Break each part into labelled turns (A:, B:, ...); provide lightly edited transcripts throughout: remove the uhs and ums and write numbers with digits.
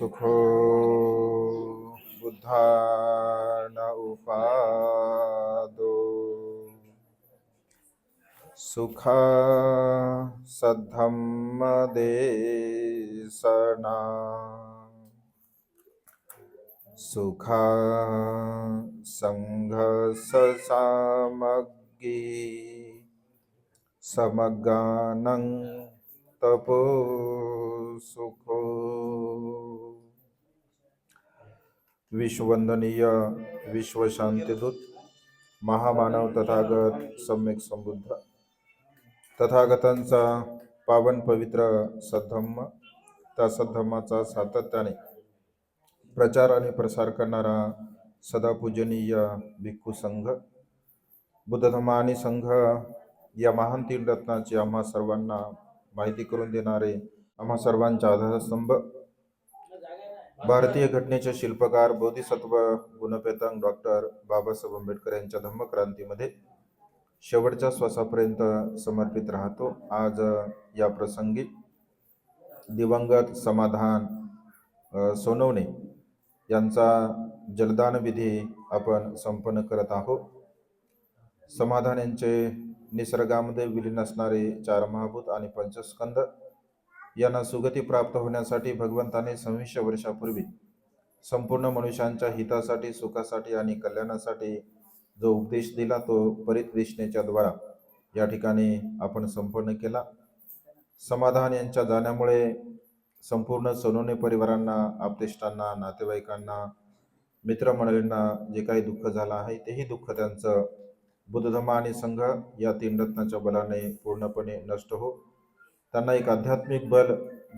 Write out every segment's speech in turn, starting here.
A: सुखो बुद्धान उपादो सुख सद्धम्मदेशना सुख संघससामग्गी समगानं तपो सुखो। विश्ववंदनीय विश्व शांतिदूत महामानव तथागत सम्यक संबुद्ध तथागतांचा पावन पवित्र सद्धम्म, त्या सद्धम्माचा सातत्याने प्रचार आणि प्रसार करणारा सदा पूजनीय भिक्खू संघ, बुद्ध धम्म आणि संघ या महान तीन रत्नाची आम्हा सर्वांना माहिती करून देणारे, आम्हा सर्वांचा आधारस्तंभ, भारतीय घटनेचे शिल्पकार बोधिसत्व गुणपेतांग डॉक्टर बाबासाहेब आंबेडकर यांच्या धम्मक्रांतीमध्ये शेवटच्या श्वासापर्यंत समर्पित राहतो। आज या प्रसंगी दिवंगत समाधान सोनवणे यांचा जलदान विधी आपण संपन्न करत आहोत। समाधान यांचे निसर्गामध्ये विलीन असणारे चार महाभूत आणि पंचस्कंद यांना सुगती प्राप्त होण्यासाठी भगवंताने 2600 वर्षापूर्वी संपूर्ण मनुष्यांच्या हितासाठी, सुखासाठी आणि कल्याणासाठी जो उपदेश दिला तो परितदेशनेच्या द्वारा या ठिकाणी आपण संपन्न केला। समाधान यांच्या जाण्यामुळे संपूर्ण सोनवणे परिवारांना, आपतेष्टांना, नातेवाईकांना, मित्रमंडळींना जे काही दुःख झालं आहे तेही दुःख त्यांचं बुद्ध धम्म आणि संघ या तीन रत्नाच्या बलाने पूर्णपणे नष्ट हो, त्यांना एक आध्यात्मिक बल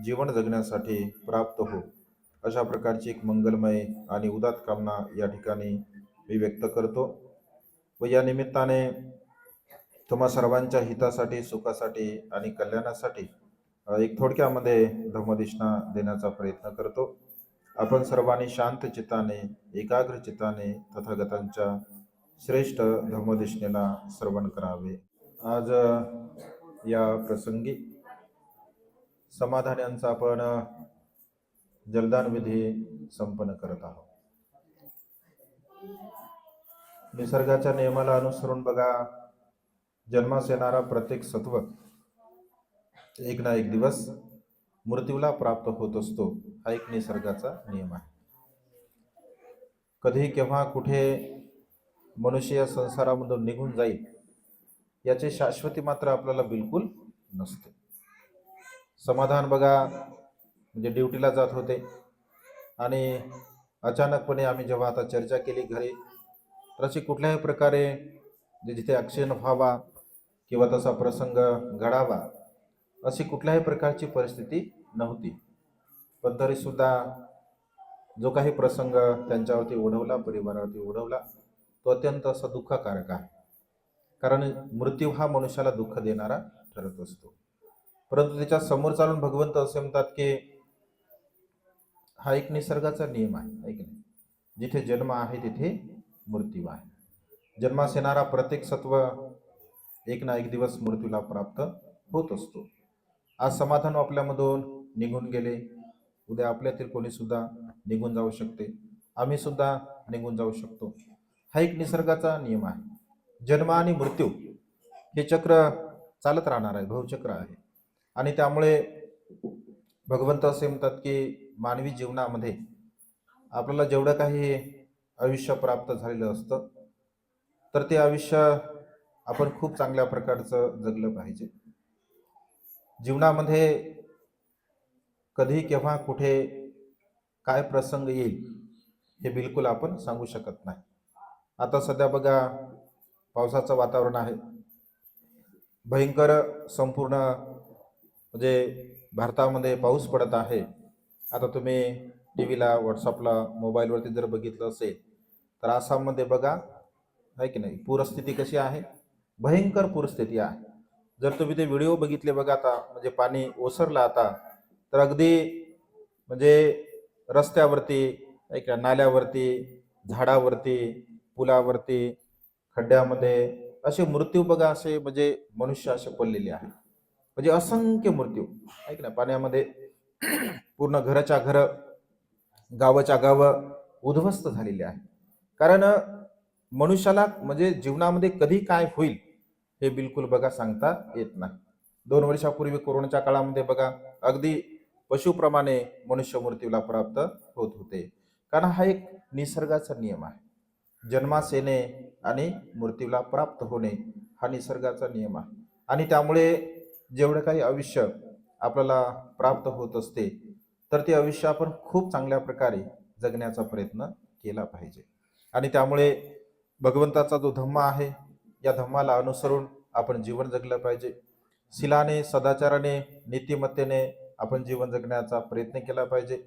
A: जीवन जगण्यासाठी प्राप्त हो, अशा प्रकारची एक मंगलमय आणि उदात्त कामना या ठिकाणी मी व्यक्त करतो। व या निमित्ताने तुम्हा सर्वांच्या हितासाठी, सुखासाठी आणि कल्याणासाठी एक थोडक्यामध्ये धम्मदेशना देण्याचा प्रयत्न करतो। आपण सर्वांनी शांत चित्ताने, एकाग्र चित्ताने तथागतांच्या श्रेष्ठ धम्मदेशनेला श्रवण करावे। आज या प्रसंगी समाधान यांचा आपण जलदान विधी संपन्न करत आहोत। निसर्गाच्या नियमाला अनुसरून बघा, जन्मास येणारा प्रत्येक सत्व एक ना एक दिवस मृत्यूला प्राप्त होत असतो, हा एक निसर्गाचा नियम आहे। कधी केव्हा कुठे मनुष्य या संसारामधून निघून जाईल याची शाश्वती मात्र आपल्याला बिलकुल नसते। समाधान बघा, म्हणजे ड्युटीला जात होते आणि अचानकपणे आम्ही जेव्हा आता चर्चा केली घरी, तर अशी कुठल्याही प्रकारे जिथे ॲक्शन व्हावा किंवा तसा प्रसंग घडावा अशी कुठल्याही प्रकारची परिस्थिती नव्हती, पण तरीसुद्धा जो काही प्रसंग त्यांच्यावरती ओढवला, परिवारावरती ओढवला, तो अत्यंत असा दुःखकारक आहे। कारण मृत्यू हा मनुष्याला दुःख देणारा ठरत असतो, परंतु त्याच्या समोर चालून भगवंत असे म्हणतात की हा एक निसर्गाचा नियम आहे, आहे की नाही? जिथे जन्म आहे तिथे मृत्यू आहे। जन्मास येणारा प्रत्येक सत्व एक ना एक दिवस मृत्यूला प्राप्त होत असतो। आज समाधान आपल्यामधून निघून गेले, उद्या आपल्यातील कोणी सुद्धा निघून जाऊ शकते, आम्ही सुद्धा निघून जाऊ शकतो। हा एक निसर्गाचा नियम आहे। जन्म आणि मृत्यू हे चक्र चालत राहणार आहे, भवचक्र आहे। आणि त्यामुळे भगवंत असे म्हणतात की मानवी जीवनामध्ये आपल्याला जेवढं काही आयुष्य प्राप्त झालेलं असतं, तर ते आयुष्य आपण खूप चांगल्या प्रकारचं जगलं पाहिजे। जीवनामध्ये कधी केव्हा कुठे काय प्रसंग येईल हे बिलकुल आपण सांगू शकत नाही। आता सध्या बघा, पावसाचं वातावरण आहे, भयंकर संपूर्ण म्हणजे भारतामध्ये पाऊस पडत आहे। आता तुम्ही टीव्हीला, व्हॉट्सअपला, मोबाईलवरती जर बघितलं असेल तर आसाममध्ये बघा, आहे की नाही, पूरस्थिती कशी आहे, भयंकर पूरस्थिती आहे। जर तुम्ही ते व्हिडिओ बघितले बघा, आता म्हणजे पाणी ओसरलं आता, तर अगदी म्हणजे रस्त्यावरती, आहे का, नाल्यावरती, झाडावरती, पुलावरती, खड्ड्यामध्ये असे मृत्यू बघा, असे म्हणजे मनुष्य असे पडलेले आहे, म्हणजे असंख्य मृत्यू, आहे की नाही, पाण्यामध्ये पूर्ण घराच्या घर गावाच्या गावं उद्ध्वस्त झालेली आहे. कारण मनुष्याला म्हणजे जीवनामध्ये कधी काय होईल हे बिलकुल बघा सांगता येत नाही. 2 वर्षापूर्वी कोरोनाच्या काळामध्ये बघा अगदी पशुप्रमाणे मनुष्य मृत्यूला प्राप्त होत होते. कारण हा एक निसर्गाचा नियम आहे. जन्मास येणे आणि मृत्यूला प्राप्त होणे हा निसर्गाचा नियम आहे. आणि त्यामुळे जेवढं काही आयुष्य आपल्याला प्राप्त होत असते तर ते आयुष्य आपण खूप चांगल्या प्रकारे जगण्याचा प्रयत्न केला पाहिजे. आणि त्यामुळे भगवंताचा जो धम्म आहे या धम्माला अनुसरून आपण जीवन जगलं पाहिजे. शिलाने, सदाचाराने, नीतिमत्तेने आपण जीवन जगण्याचा प्रयत्न केला पाहिजे.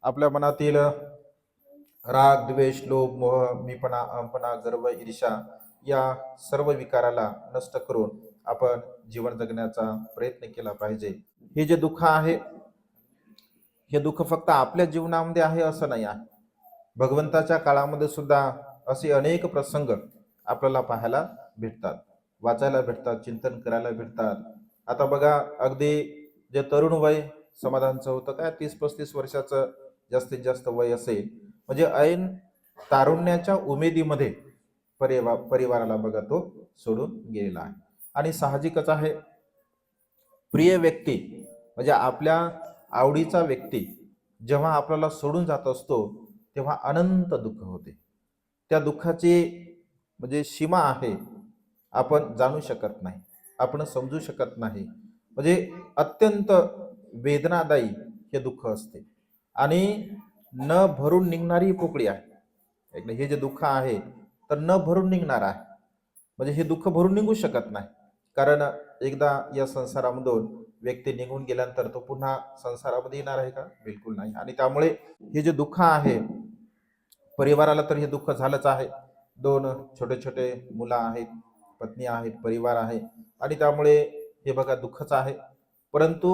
A: आपल्या मनातील राग, द्वेष, लोभ, मोह, मीपणा, अहंपणा, गर्व, ईर्ष्या या सर्व विकाराला नष्ट करून आपण जीवन जगण्याचा प्रयत्न केला पाहिजे. हे जे दुःख आहे हे दुःख फक्त आपल्या जीवनामध्ये आहे असं नाही आहे. भगवंताच्या काळामध्ये सुद्धा असे अनेक प्रसंग आपल्याला पाहायला भेटतात, वाचायला भेटतात, चिंतन करायला भेटतात. आता बघा अगदी जे तरुण वय समाधानचं होतं काय 30-35 वर्षाचं जास्तीत जास्त वय असेल म्हणजे ऐन तारुण्याच्या उमेदीमध्ये परिवाराला बघा तो सोडून गेलेला आहे. आणि साहजिकच आहे प्रिय व्यक्ती म्हणजे आपल्या आवडीचा व्यक्ती जेव्हा आपल्याला सोडून जात असतो तेव्हा अनंत दुःख होते. त्या दुःखाची म्हणजे सीमा आहे आपण जाणू शकत नाही, आपण समजू शकत नाही. म्हणजे अत्यंत वेदनादायी हे दुःख असते आणि न भरून निघणारी पोकळी आहे. हे जे दुःख आहे तर न भरून निघणार आहे. म्हणजे हे दुःख भरून निघू शकत नाही. कारण एकदा या संसारामधून व्यक्ती निघून गेल्यानंतर तो पुन्हा संसारामध्ये येणार आहे का? बिलकुल नाही. आणि त्यामुळे हे जे दुःख आहे परिवाराला तर हे दुःख झालंच आहे. 2 छोटे छोटे मुलं आहेत, पत्नी आहेत, परिवार आहे आणि त्यामुळे हे बघा दुःखच आहे. परंतु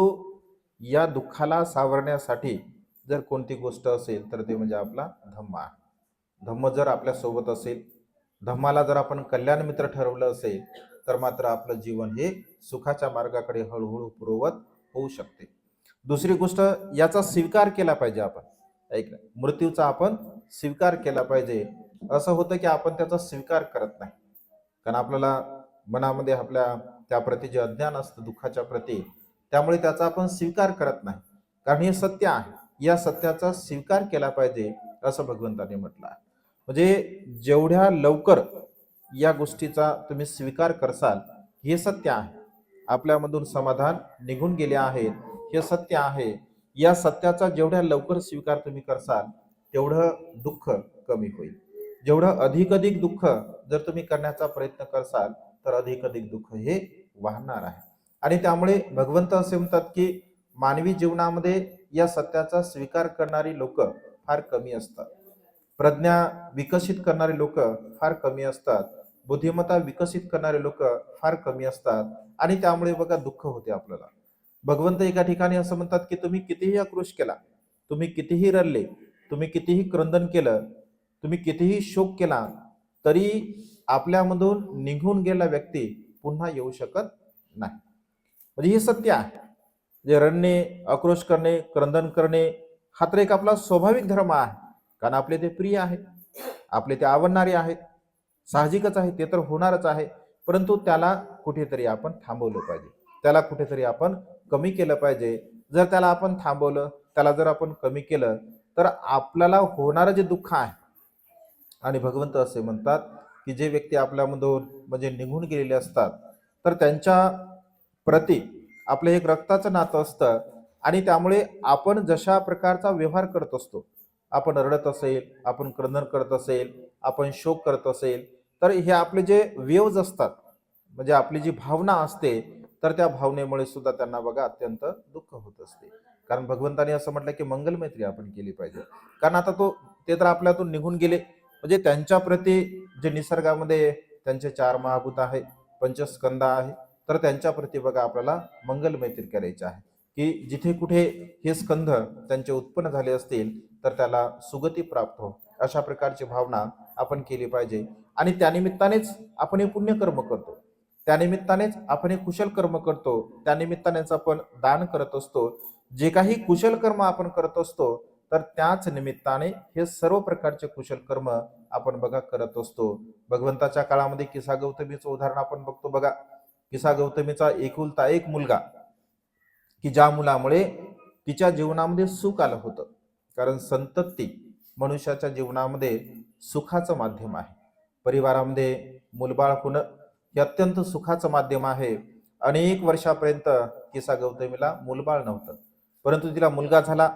A: या दुःखाला सावरण्यासाठी जर कोणती गोष्ट असेल तर ते म्हणजे आपला धम्म आहे. धम्म जर आपल्या सोबत असेल, धम्माला जर आपण कल्याण मित्र ठरवलं असेल तर मात्र आपलं जीवन हे सुखाच्या मार्गाकडे हळूहळू पूर्ववत होऊ शकते. दुसरी गोष्ट याचा स्वीकार केला पाहिजे आपण. ऐक मृत्यूचा आपण स्वीकार केला पाहिजे. असं होतं की आपण त्याचा स्वीकार करत नाही. कारण आपल्याला मनामध्ये आपल्या त्याप्रती जे अज्ञान असतं दुःखाच्या प्रती त्यामुळे त्याचा आपण स्वीकार करत नाही. कारण हे सत्य आहे. या सत्याचा स्वीकार केला पाहिजे असं भगवंताने म्हटलं आहे. म्हणजे जेवढ्या लवकर या गोष्टीचा तुम्ही स्वीकार करसाल हे सत्य आहे. आपल्यामधून समाधान निघून गेले आहेत हे सत्य आहे. या सत्याचा जेवढ्या लवकर स्वीकार तुम्ही करसाल तेवढं दुःख कमी होईल. जेवढं अधिक दुःख जर तुम्ही करण्याचा प्रयत्न करसाल तर अधिक दुःख हे वाहणार आहे. आणि त्यामुळे भगवंत असे म्हणतात की मानवी जीवनामध्ये या सत्याचा स्वीकार करणारी लोक फार कमी असतात. प्रज्ञा विकसित करणारे लोक फार कमी असतात. बुद्धिमत्ता विकसित करणारे लोक फार कमी असतात. आणि त्यामुळे बघा दुःख होते आपल्याला. भगवंत एका ठिकाणी असं म्हणतात की तुम्ही कितीही आक्रोश केला, तुम्ही कितीही रडले, तुम्ही कितीही क्रंदन केलं, तुम्ही कितीही शोक केला तरी आपल्यामधून निघून गेला व्यक्ती पुन्हा येऊ शकत नाही. म्हणजे हे सत्य आहे. जे रडणे, आक्रोश करणे, क्रंदन करणे हा तर एक आपला स्वाभाविक धर्म आहे. कारण आपले ते प्रिय आहेत, आपले ते आवडणारे आहेत, साहजिकच आहे, ते तर होणारच आहे. परंतु त्याला कुठेतरी आपण थांबवलं पाहिजे, त्याला कुठेतरी आपण कमी केलं पाहिजे. जर त्याला आपण थांबवलं, त्याला जर आपण कमी केलं तर आपल्याला होणारं जे दुःख आहे. आणि भगवंत असे म्हणतात की जे व्यक्ती आपल्यामधून म्हणजे निघून गेलेले असतात तर त्यांच्या प्रती आपलं एक रक्ताचं नातं असतं. आणि त्यामुळे आपण जशा प्रकारचा व्यवहार करत असतो, आपण रडत असेल, आपण क्रंदन करत असेल, आपण शोक करत असेल तर हे आपले जे वेव्ज असतात म्हणजे आपली जी भावना असते तर त्या भावनेमुळे सुद्धा त्यांना बघा अत्यंत दुःख होत असते. कारण भगवंताने असं म्हटलं की मंगल मैत्री आपण केली पाहिजे. कारण आता ते तर आपल्यातून निघून गेले. म्हणजे त्यांच्या प्रती जे निसर्गामध्ये त्यांचे 4 महाभूत आहे, पंचस्कंद आहे, तर त्यांच्या प्रती बघा आपल्याला मंगल मैत्री करायची आहे. की जिथे कुठे हे स्कंध त्यांचे उत्पन्न झाले असतील तर त्याला सुगती प्राप्त हो अशा प्रकारची भावना आपण केली पाहिजे. आणि त्यानिमित्तानेच आपण हे पुण्यकर्म करतो, त्यानिमित्तानेच आपण हे कुशल कर्म करतो, त्यानिमित्तानेच आपण दान करत असतो. जे काही कुशल कर्म आपण करत असतो तर त्याच निमित्ताने हे सर्व प्रकारचे कुशल कर्म आपण बघा करत असतो. भगवंताच्या काळामध्ये किसा गौतमीचं उदाहरण आपण बघतो बघा. किसा गौतमीचा एकुलता एक मुलगा, की ज्या मुलामुळे तिच्या जीवनामध्ये सुख आलं होतं. कारण संतती मनुष्याच्या जीवनामध्ये सुखाचं माध्यम आहे. परिवारामध्ये मुलबाळ होणं हे अत्यंत सुखाचं माध्यम आहे. अनेक वर्षापर्यंत किसा गौतमीला मुलबाळ नव्हतं, परंतु तिला मुलगा झाला.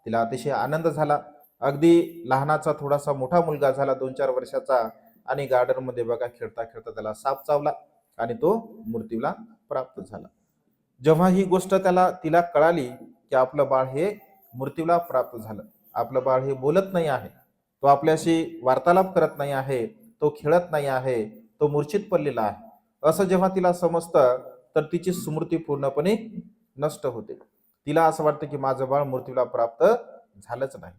A: तिला अतिशय आनंद झाला. अगदी लहानाचा थोडासा मोठा मुलगा झाला 2-4 वर्षाचा, आणि गार्डन मध्ये बघा खेळता खेळता त्याला साप चावला आणि तो मृत्यूला प्राप्त झाला. जेव्हा ही गोष्ट तिला कळाली की आपलं बाळ हे मृत्यूला प्राप्त झालं, आपलं बाळ हे बोलत नाही आहे, तो आपल्याशी वार्तालाप करत नाही आहे, तो खेळत नाही आहे, तो मूर्छित पडलेला आहे, असं जेव्हा तिला समजतं तर तिची स्मृती पूर्णपणे नष्ट होते. तिला असं वाटतं की माझं बाळ मृत्यूला प्राप्त झालंच नाही.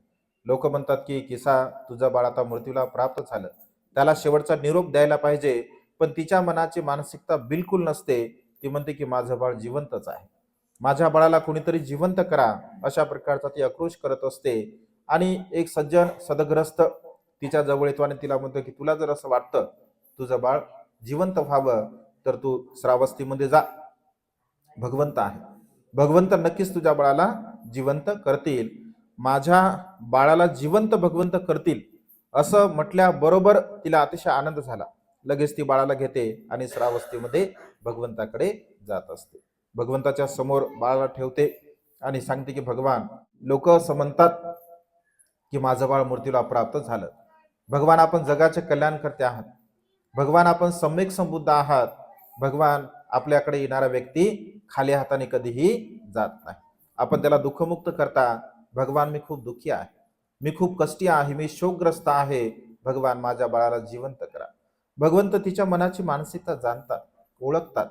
A: लोक म्हणतात की किसा तुझं बाळ आता मृत्यूला प्राप्त झालं, त्याला शेवटचा निरोप द्यायला पाहिजे. पण तिच्या मनाची मानसिकता बिलकुल नसते. ती म्हणते की माझं बाळ जिवंतच आहे, माझ्या बाळाला कोणीतरी जिवंत करा, अशा प्रकारचा ती आक्रोश करत असते. आणि एक सज्जन सदग्रस्त तिच्या जवळ येतो आणि तिला म्हणतो की तुला जर असं वाटतं तुझं बाळ जिवंत व्हावं तर तू श्रावस्तीमध्ये जा. भगवंत आहे, भगवंत नक्कीच तुझ्या बाळाला जिवंत करतील. माझ्या बाळाला जिवंत भगवंत करतील असं म्हटल्याबरोबर तिला अतिशय आनंद झाला. लगेच ती बाळाला घेते आणि श्रावस्तीमध्ये भगवंताकडे जात असते. भगवंताच्या समोर बाळाला ठेवते आणि सांगते की भगवान, लोक असं म्हणतात की माझं बाळ मृत्यूला प्राप्त झालं. भगवान, आपण जगाचे कल्याण करते आहात. भगवान, आपण सम्यक संबुद्ध आहात. भगवान, आपल्याकडे येणारा व्यक्ती खाली हाताने कधीही जात नाही. आपण त्याला दुःखमुक्त करता. भगवान, मी खूप दुःखी आहे, मी खूप कष्टी आहे, मी शोकग्रस्त आहे. भगवान, माझ्या बाळाला जिवंत करा. भगवंत तिच्या मनाची मानसिकता जाणतात, ओळखतात.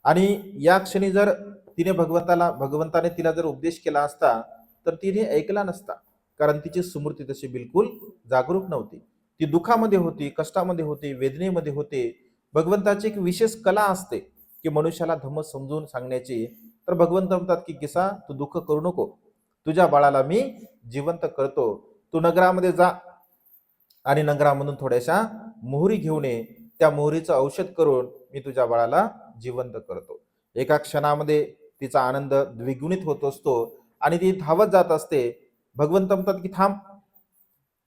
A: आणि या क्षणी जर भगवंताने तिला जर उपदेश केला असता तर तिने ऐकला नसता. कारण तिची स्मृती तशी बिलकुल जागरूक नव्हती. ती दुःखामध्ये होती, कष्टामध्ये होती, वेदनेमध्ये होती. भगवंताची एक विशेष कला असते की मनुष्याला धम्म समजून सांगण्याची. तर भगवंत म्हणतात की किसा, तू दुःख करू नको, तुझ्या बाळाला मी जिवंत करतो. तू नगरामध्ये जा आणि नगरामधून थोड्याशा मोहरी घेऊन ये. त्या मोहरीचं औषध करून मी तुझ्या बाळाला जिवंत करतो. एका क्षणामध्ये तिचा आनंद द्विगुणित होत असतो आणि ती धावत जात असते. भगवंत म्हणतात की थांब,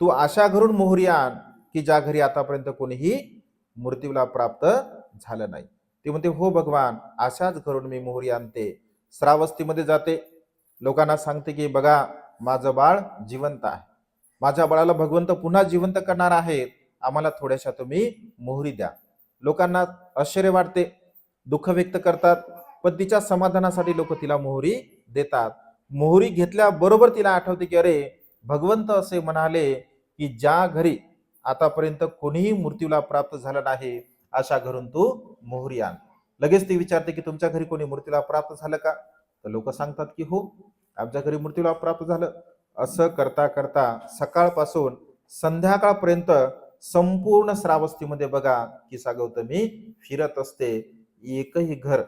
A: तू अशा घरून मोहरी आण की ज्या घरी आतापर्यंत कोणीही मृत्यूला प्राप्त झालं नाही. ती म्हणते हो भगवान, अशाच घरून मी मोहरी आणते. श्रावस्तीमध्ये जाते, लोकांना सांगते की बघा, माझं बाळ जिवंत आहे, माझ्या बाळाला भगवंत पुन्हा जिवंत करणार आहेत, आम्हाला थोड्याशा तुम्ही मोहरी द्या. लोकांना आश्चर्य वाटते, दुःख व्यक्त करतात, पण तिच्या समाधानासाठी लोक तिला मोहरी देतात. मोहरी घेतल्याबरोबर तिला आठवते की अरे, भगवंत असे म्हणाले की ज्या घरी आतापर्यंत कोणीही मृत्यूला प्राप्त झालं नाही अशा घरून तू मोहरी आण. लगेच ती विचारते की तुमच्या घरी कोणी मृत्यूला प्राप्त झालं का? तर लोक सांगतात की हो, आमच्या घरी मृत्यूला प्राप्त झालं. असं करता करता सकाळपासून संध्याकाळपर्यंत संपूर्ण श्रावस्तीमध्ये बघा किसा गौतमी फिरत असते. एकही घर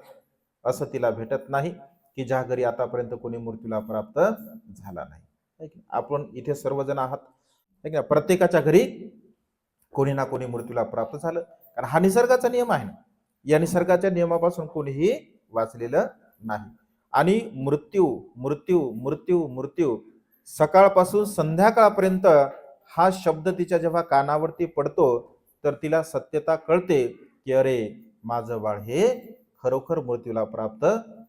A: असं तिला भेटत नाही की ज्या घरी आतापर्यंत कोणी मृत्यूला प्राप्त झाला नाही. आपण इथे सर्वजण आहात, प्रत्येकाच्या घरी कोणी ना कोणी मृत्यूला प्राप्त झालं. कारण हा निसर्गाचा नियम आहे ना, या निसर्गाच्या नियमापासून कोणीही वाचलेलं नाही. आणि मृत्यू मृत्यू मृत्यू मृत्यू सकाळपासून संध्याकाळपर्यंत हा शब्द तिच्या जेव्हा कानावरती पडतो तर तिला सत्यता कळते की अरे, माझं बाळ हे खरोखर मृत्यूला प्राप्त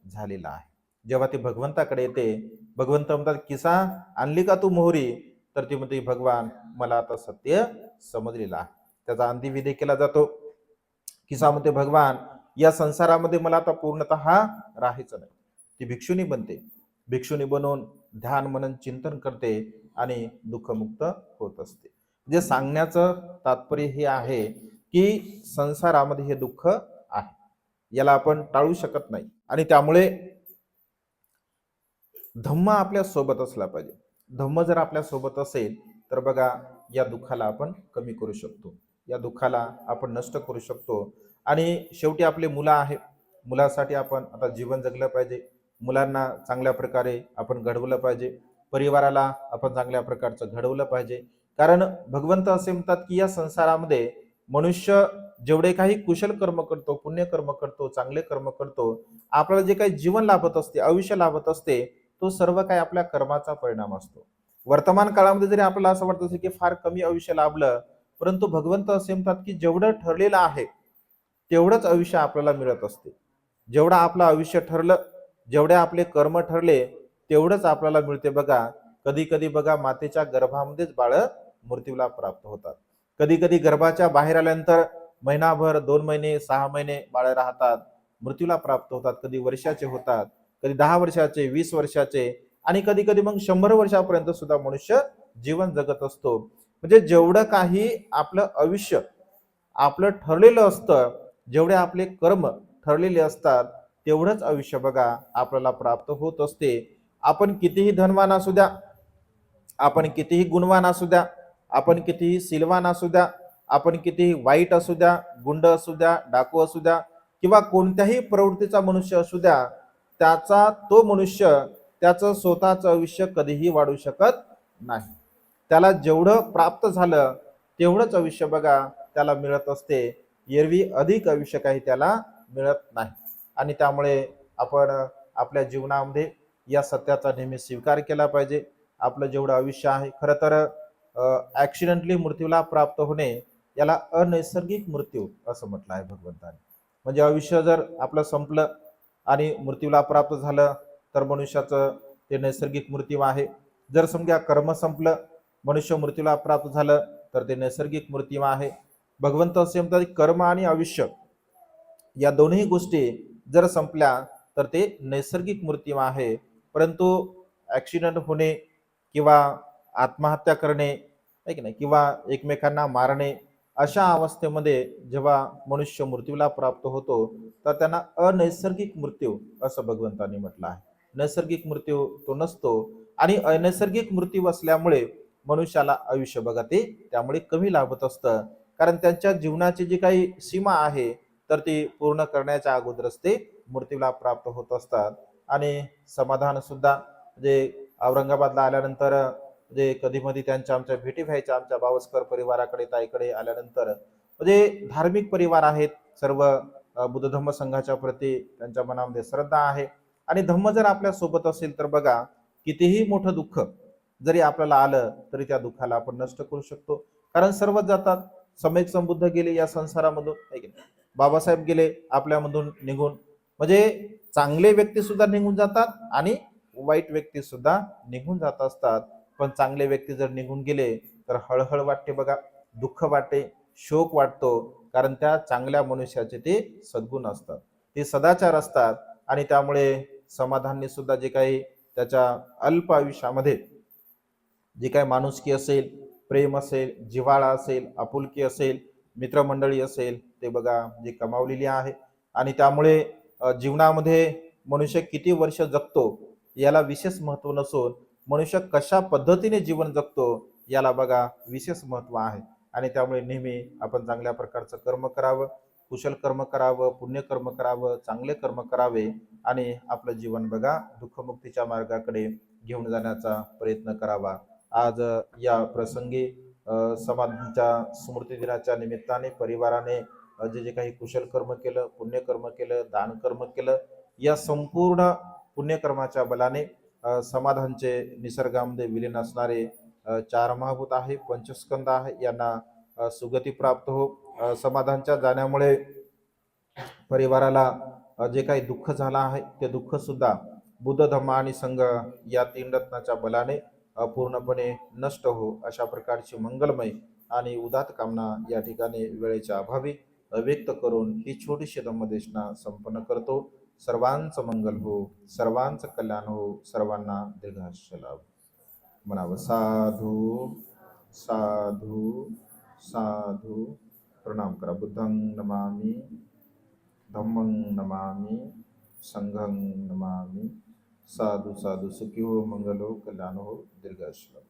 A: झालेलं आहे. जेव्हा ती भगवंताकडे येते, भगवंत म्हणतात किसा, आणली का तू मोहरी? तर ती म्हणते भगवान, मला आता सत्य समजलेलं आहे. त्याचा अंतिविधी केला जातो. किसा म्हणते भगवान, या संसारामध्ये मला आता पूर्णतः राहायचं नाही. ती भिक्षुनी बनते. भिक्षुनी बनवून ध्यान मनन चिंतन करते आणि दुःखमुक्त होत असते. जे सांगण्याचं तात्पर्य हे आहे की संसारामध्ये हे दुःख आहे, याला आपण टाळू शकत नाही. आणि त्यामुळे धम्म आपल्या सोबत असला पाहिजे. धम्म जर आपल्या सोबत असेल तर बघा, या दुःखाला आपण कमी करू शकतो, या दुःखाला आपण नष्ट करू शकतो. आणि शेवटी आपले मुलं आहे, मुलासाठी आपण आता जीवन जगलं पाहिजे. मुलांना चांगल्या प्रकारे आपण घडवलं पाहिजे. परिवाराला आपण चांगल्या प्रकारचं घडवलं पाहिजे. कारण भगवंत असे म्हणतात की या संसारामध्ये मनुष्य जेवढे काही कुशल कर्म करतो, पुण्य कर्म करतो, चांगले कर्म करतो, आपल्याला जे काही जीवन लाभत असते, आयुष्य लाभत असते, तो सर्व काही आपल्या कर्माचा परिणाम असतो. वर्तमान काळामध्ये जरी आपल्याला असं वाटत असेल की फार कमी आयुष्य लाभलं, परंतु भगवंत असे म्हणतात की जेवढं ठरलेलं आहे तेवढंच आयुष्य आपल्याला मिळत असते. जेवढं आपलं आयुष्य ठरलं, जेवढे आपले कर्म ठरले, तेवढंच आपल्याला मिळते बघा. कधी कधी बघा मातेच्या गर्भामध्येच बाळ मृत्यूला प्राप्त होतात. कधी कधी गर्भाच्या बाहेर आल्यानंतर महिनाभर, 2 महिने, 6 महिने बाळ राहतात, मृत्यूला प्राप्त होतात. कधी वर्षाचे होतात, कधी 10 वर्षाचे, 20 वर्षाचे, आणि कधी कधी मग 100 वर्षापर्यंत सुद्धा मनुष्य जीवन जगत असतो. म्हणजे जेवढं काही आपलं आयुष्य आपलं ठरलेलं असतं, जेवढे आपले कर्म ठरलेले असतात, तेवढंच आयुष्य बघा आपल्याला प्राप्त होत असते. आपण कितीही धनवान असू द्या, आपण कितीही गुणवान असू द्या, आपण कितीही सिलवान असू द्या, आपण कितीही वाईट असू द्या, गुंड असू द्या, डाकू असू द्या, किंवा कोणत्याही प्रवृत्तीचा मनुष्य असू द्या, त्याचा तो मनुष्य त्याचं स्वतःचं आयुष्य कधीही वाढू शकत नाही. त्याला जेवढं प्राप्त झालं तेवढंच आयुष्य बघा त्याला मिळत असते. एरवी अधिक आयुष्य काही त्याला मिळत नाही. आणि त्यामुळे आपण आपल्या जीवनामध्ये या सत्याचा नेहमी स्वीकार केला पाहिजे. आपलं जेवढं आयुष्य आहे, खरं तर ऍक्सिडेंटली मृत्यूला प्राप्त होणे याला अनैसर्गिक मृत्यू असं म्हटलं आहे भगवंताने. म्हणजे आयुष्य जर आपलं संपलं आणि मृत्यूला प्राप्त झालं तर मनुष्याचं ते नैसर्गिक मृत्यू आहे. जर समजा कर्म संपलं, मनुष्य मृत्यूला प्राप्त झालं, तर ते नैसर्गिक मृत्यू आहे. भगवंत असे म्हणतात कर्म आणि आयुष्य या दोन्ही गोष्टी जर संपल्या तर ते नैसर्गिक मृत्यू आहे. परंतु ऍक्सिडेंट होणे किंवा आत्महत्या करणे, आहे की नाही, किंवा एकमेकांना मारणे, अशा अवस्थेमध्ये जेव्हा मनुष्य मृत्यूला प्राप्त होतो तर त्यांना अनैसर्गिक मृत्यू असं भगवंतांनी म्हटलं आहे. नैसर्गिक मृत्यू तो नसतो. आणि अनैसर्गिक मृत्यू असल्यामुळे मनुष्याला आयुष्य बघा ते त्यामुळे कमी लाभत असतं. कारण त्यांच्या जीवनाची जी काही सीमा आहे तर ती पूर्ण करण्याच्या अगोदरच ते मृत्यूला प्राप्त होत असतात. आणि समाधान सुद्धा जे औरंगाबादला आल्यानंतर म्हणजे कधी मधी त्यांच्या आमच्या भेटी व्हायच्या, आमच्या बावस्कर परिवाराकडे, ताईकडे आल्यानंतर. म्हणजे धार्मिक परिवार आहेत सर्व, बुद्ध धम्म संघाच्या प्रती त्यांच्या मनामध्ये श्रद्धा आहे. आणि धम्म जर आपल्या सोबत असेल तर बघा कितीही मोठं दुःख जरी आपल्याला आलं तरी त्या दुःखाला आपण नष्ट करू शकतो. कारण सर्वच जातात. सम्यक संबुद्ध गेले या संसारामधून, है की नाही? बाबासाहेब गेले आपल्यामधून निघून. म्हणजे चांगले व्यक्ती सुद्धा निघून जातात आणि वाईट व्यक्ती सुद्धा निघून जात असतात. पण चांगले व्यक्ती जर निघून गेले तर हळहळ वाटते बघा, दुःख वाटते, शोक वाटतो. कारण त्या चांगल्या मनुष्याचे ते सद्गुण असतात, ते सदाचार असतात. आणि त्यामुळे समाधानने सुद्धा जे काही त्याच्या अल्प आयुष्यामध्ये जे काही माणुसकी असेल, प्रेम असेल, जिव्हाळा असेल, आपुलकी असेल, मित्रमंडळी असेल, ते बघा जे कमावलेली आहे. आणि त्यामुळे जीवनामध्ये मनुष्य किती वर्ष जगतो याला विशेष महत्व नसून मनुष्य कशा पद्धतीने जीवन जगतो याला बघा विशेष महत्व आहे. आणि त्यामुळे नेहमी आपण चांगल्या प्रकारचं कर्म करावं, कुशल कर्म करावं, पुण्यकर्म करावं, चांगले कर्म करावे, आणि आपलं जीवन बघा दुःखमुक्तीच्या मार्गाकडे घेऊन जाण्याचा प्रयत्न करावा. आज या प्रसंगी समाजाच्या स्मृती दिनाच्या निमित्ताने परिवाराने जे जे काही कुशल कर्म केलं, पुण्यकर्म केलं, दान कर्म केलं, या संपूर्ण पुण्यकर्माच्या बलाने समाधानचे निसर्गामध्ये विलीन असणारे 4 महाभूत आहे, पंचस्कंद आहे, यांना सुगती प्राप्त हो. समाधानच्या जाण्यामुळे परिवाराला जे काही दुःख झालं आहे ते दुःख सुद्धा बुद्ध धम्म आणि संघ या 3 रत्नाच्या बलाने पूर्णपणे नष्ट हो, अशा प्रकारची मंगलमय आणि उदात कामना या ठिकाणी वेळेच्या अभावी व्यक्त करून ही छोटीशी धम्मदेशना संपन्न करतो. सर्वांचं मंगल हो, सर्वांचं कल्याण हो, सर्वांना दीर्घायुष्य लाभ. म्हणावं साधू साधू साधू. प्रणाम करा. बुद्धं नमामि, धम्मं नमामि, संघं नमामि. साधू साधू. सुखी हो, मंगल हो, कल्याण हो, दीर्घायुष्य.